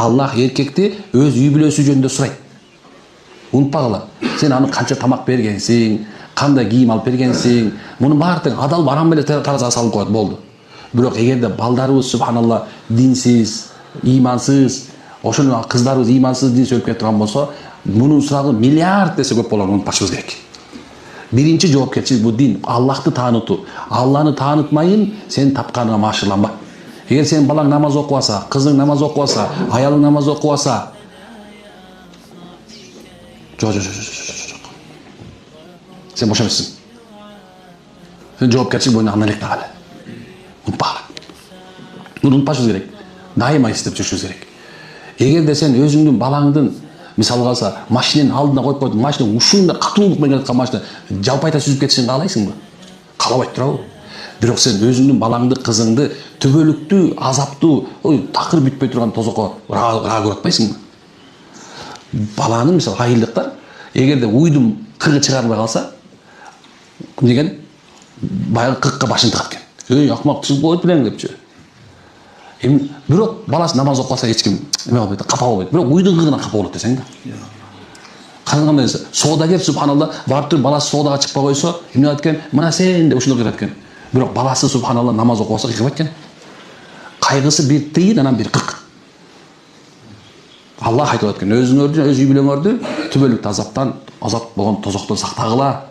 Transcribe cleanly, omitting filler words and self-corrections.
Аллах эркекти өз үй бүлөсү жөнүндө сурайт. Унутпагыла. Сен аны канча тамак бергенсиң, кандай кийим алып бергенсиң, мунун баардыгын адал барам эле таразага салып коет, болду. Бирок эгерде балдарыбыз субханалла динсиз, имансыз, ошону кыздарыбыз имансыз, динсиз өлүп кетип турган болсо, мунун сурагы миллиард эсе көп болот, унутпашыбыз керек. Биринчи жоопкерчилик бул дин, Аллахты таанытуу. Алланы таанытмайын, сен тапканыңа машырланба. Эгер сен балаң намаз окубаса, кызың намаз окубаса, аялың намаз окубаса, жок. Сен бош эмессиң. Сен жоопкерчилик боюна аны элек тагалы. Унутпагыла. Муну унутпашыбыз керек. Дайыма эстеп жүрүшүбүз керек. Эгерде сен өзүңдүн балаңдын мисалга алса, машинанын алдына коюп койдуң, машина ушундай катуулук менен жаткан машина жалпайта сүзүп кетишин каалайсыңбы? Каалабайт турабы? Бирок сен өзүңдүн балаңды, кызыңды төбөлүктүү, азаптуу, такыр бүтпөй турган тозокко көрөтпөйсүңбү? Баланы мисалы айылдыктар, эгерде уйдун кыргы чыгарбай калса, ким деген баягы кыркка башын тыгат экен. Акмак чыгып койт белең депчү. Бирок баласы намаз окубаса эч ким эме болбойт, капа болбойт. Бирок уйдун кыргына капа болот десең да. Кандай соодагер субханалла барып туруп баласы соодага чыкпай койсо, эмне болот экен? Мына сен деп ушундой кыйрат экен. Бирок баласы субханалла намаз окубаса кыйрбайт экен. Кайгысы бир тыйын, анан бир 40. Аллах айтып аткан, өзүңөрдү, өз үй бүлөңөрдү түбөлүктүү азаптан, азап болгон тозоктон сактагыла.